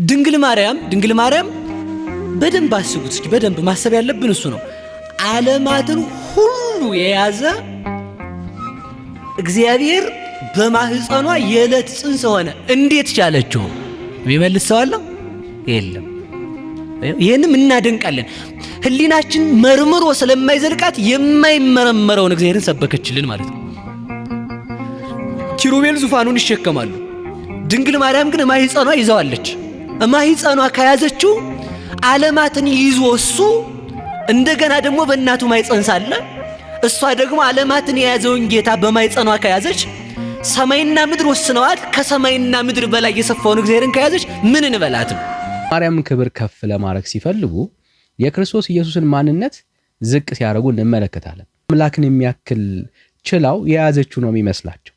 ድንግል ማርያም በደንብ አስቡት እስኪ። በደንብ ማሰብ ያለብን እሱ ነው። ዓለማትን ሁሉ የያዘ እግዚአብሔር በማህፀኗ የዕለት ጽንስ ሆነ። እንዴት ቻለችው? ቢመልስ ሰው አለ? የለም። ይህንም እናደንቃለን። ህሊናችን መርምሮ ስለማይዘልቃት የማይመረመረውን እግዚአብሔርን ሰበከችልን ማለት ነው። ኪሩቤል ዙፋኑን ይሸከማሉ። ድንግል ማርያም ግን ማህፀኗ ይዘዋለች። ማህፀኗ ከያዘችው ዓለማትን ይዞ እሱ እንደገና ደግሞ በእናቱ ማህፀን ሳለ እሷ ደግሞ ዓለማትን የያዘውን ጌታ በማህፀኗ ከያዘች ሰማይና ምድር ወስነዋል። ከሰማይና ምድር በላይ የሰፋውን እግዚአብሔርን ከያዘች ምን እንበላትም? ማርያምን ክብር ከፍ ለማድረግ ሲፈልጉ የክርስቶስ ኢየሱስን ማንነት ዝቅ ሲያደርጉ እንመለከታለን። አምላክን የሚያክል ችላው የያዘችው ነው የሚመስላቸው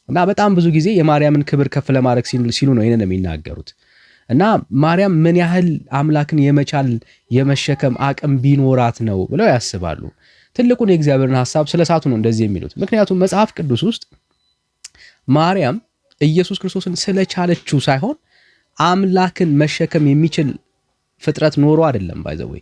እና በጣም ብዙ ጊዜ የማርያምን ክብር ከፍ ለማድረግ ሲሉ ነው ይሄንን የሚናገሩት። እና ማርያም ምን ያህል አምላክን የመቻል የመሸከም አቅም ቢኖራት ነው ብለው ያስባሉ። ትልቁን የእግዚአብሔርን ሐሳብ ስለሳቱ ነው እንደዚህ የሚሉት። ምክንያቱም መጽሐፍ ቅዱስ ውስጥ ማርያም ኢየሱስ ክርስቶስን ስለቻለችው ሳይሆን አምላክን መሸከም የሚችል ፍጥረት ኖሮ አይደለም። ባይዘወይ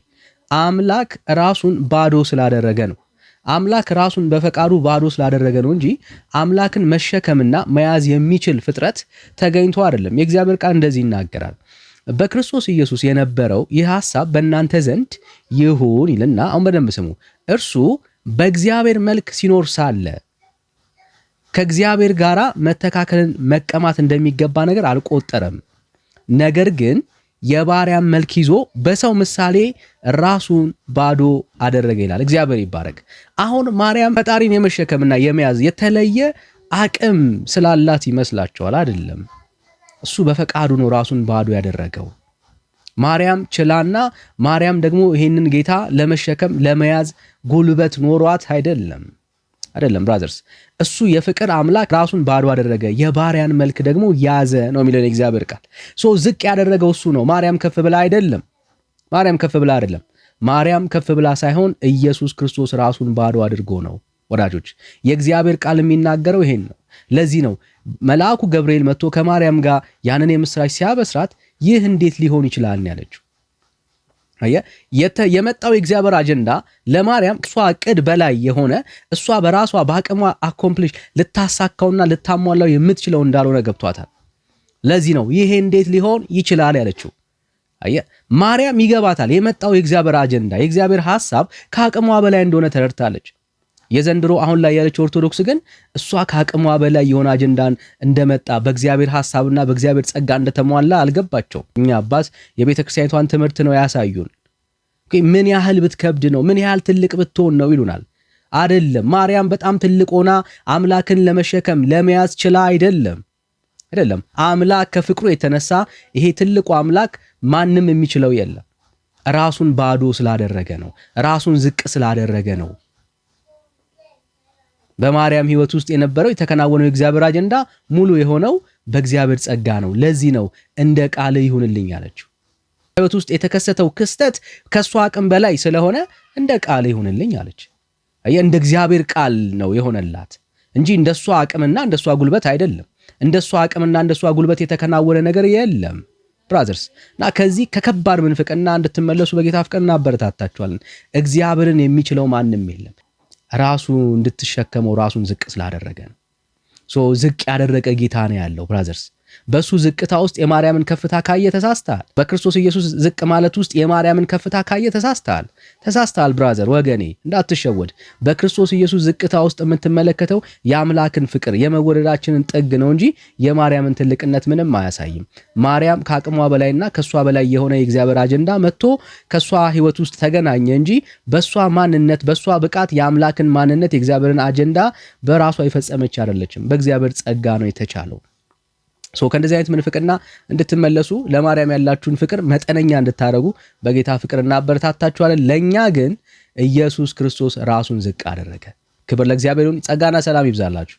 አምላክ ራሱን ባዶ ስላደረገ ነው። አምላክ ራሱን በፈቃዱ ባዶ ስላደረገ ነው እንጂ አምላክን መሸከምና መያዝ የሚችል ፍጥረት ተገኝቶ አይደለም። የእግዚአብሔር ቃል እንደዚህ ይናገራል። በክርስቶስ ኢየሱስ የነበረው ይህ ሐሳብ በእናንተ ዘንድ ይሁን ይልና፣ አሁን በደንብ ስሙ። እርሱ በእግዚአብሔር መልክ ሲኖር ሳለ ከእግዚአብሔር ጋራ መተካከልን መቀማት እንደሚገባ ነገር አልቆጠረም። ነገር ግን የባሪያን መልክ ይዞ በሰው ምሳሌ ራሱን ባዶ አደረገ ይላል። እግዚአብሔር ይባረክ። አሁን ማርያም ፈጣሪን የመሸከምና የመያዝ የተለየ አቅም ስላላት ይመስላችኋል? አይደለም። እሱ በፈቃዱ ነው ራሱን ባዶ ያደረገው። ማርያም ችላና ማርያም ደግሞ ይሄንን ጌታ ለመሸከም ለመያዝ ጉልበት ኖሯት አይደለም ብራዘርስ። እሱ የፍቅር አምላክ ራሱን ባዶ አደረገ፣ የባሪያን መልክ ደግሞ ያዘ ነው የሚለው የእግዚአብሔር ቃል። ዝቅ ያደረገው እሱ ነው። ማርያም ከፍ ብላ አይደለም። ማርያም ከፍ ብላ ሳይሆን ኢየሱስ ክርስቶስ ራሱን ባዶ አድርጎ ነው። ወዳጆች የእግዚአብሔር ቃል የሚናገረው ይሄን ነው። ለዚህ ነው መልአኩ ገብርኤል መጥቶ ከማርያም ጋር ያንን የምስራች ሲያበስራት ይህ እንዴት ሊሆን ይችላል ያለችው። የመጣው የእግዚአብሔር አጀንዳ ለማርያም እሷ ዕቅድ በላይ የሆነ እሷ በራሷ በአቅሟ አኮምፕሊሽ ልታሳካውና ልታሟላው የምትችለው እንዳልሆነ ገብቷታል። ለዚህ ነው ይሄ እንዴት ሊሆን ይችላል ያለችው። ማርያም ይገባታል። የመጣው የእግዚአብሔር አጀንዳ የእግዚአብሔር ሐሳብ ከአቅሟ በላይ እንደሆነ ተረድታለች። የዘንድሮ አሁን ላይ ያለች ኦርቶዶክስ ግን እሷ ከአቅሟ በላይ የሆነ አጀንዳን እንደመጣ በእግዚአብሔር ሐሳብና በእግዚአብሔር ጸጋ እንደተሟላ አልገባቸው። እኛ አባስ የቤተክርስቲያኒቷን ትምህርት ነው ያሳዩን። ምን ያህል ብትከብድ ነው ምን ያህል ትልቅ ብትሆን ነው ይሉናል። አይደለም። ማርያም በጣም ትልቅ ሆና አምላክን ለመሸከም ለመያዝ ችላ አይደለም። አምላክ ከፍቅሩ የተነሳ ይሄ ትልቁ አምላክ ማንም የሚችለው የለም። ራሱን ባዶ ስላደረገ ነው። ራሱን ዝቅ ስላደረገ ነው። በማርያም ሕይወት ውስጥ የነበረው የተከናወነው የእግዚአብሔር አጀንዳ ሙሉ የሆነው በእግዚአብሔር ጸጋ ነው። ለዚህ ነው እንደ ቃል ይሁንልኝ ያለችው። ሕይወት ውስጥ የተከሰተው ክስተት ከሷ አቅም በላይ ስለሆነ እንደ ቃል ይሁንልኝ አለች። እንደ እግዚአብሔር ቃል ነው የሆነላት እንጂ እንደሷ አቅምና እንደሷ ጉልበት አይደለም። እንደሷ አቅምና እንደሷ ጉልበት የተከናወነ ነገር የለም ብራዘርስ። እና ከዚህ ከከባድ ምንፍቅና እንድትመለሱ በጌታ ፍቅር እናበረታታችኋለን። እግዚአብሔርን የሚችለው ማንም የለም። ራሱ እንድትሸከመው ራሱን ዝቅ ስላደረገ ነው። ዝቅ ያደረገ ጌታ ነው ያለው ብራዘርስ። በሱ ዝቅታ ውስጥ የማርያምን ከፍታ ካየ ተሳስተሃል። በክርስቶስ ኢየሱስ ዝቅ ማለት ውስጥ የማርያምን ከፍታ ካየ ተሳስተሃል ብራዘር ወገኔ፣ እንዳትሸወድ። በክርስቶስ ኢየሱስ ዝቅታ ውስጥ የምትመለከተው የአምላክን ፍቅር የመወደዳችንን ጥግ ነው እንጂ የማርያምን ትልቅነት ምንም አያሳይም። ማርያም ከአቅሟ በላይና ከሷ በላይ የሆነ የእግዚአብሔር አጀንዳ መጥቶ ከሷ ሕይወት ውስጥ ተገናኘ እንጂ በሷ ማንነት በሷ ብቃት የአምላክን ማንነት የእግዚአብሔርን አጀንዳ በራሷ የፈጸመች አይደለችም። በእግዚአብሔር ጸጋ ነው የተቻለው። ከእንደዚህ አይነት ምንፍቅና እንድትመለሱ ለማርያም ያላችሁን ፍቅር መጠነኛ እንድታረጉ በጌታ ፍቅር እናበረታታችኋለን። ለኛ ግን ኢየሱስ ክርስቶስ ራሱን ዝቅ አደረገ። ክብር ለእግዚአብሔር ይሁን። ጸጋና ሰላም ይብዛላችሁ።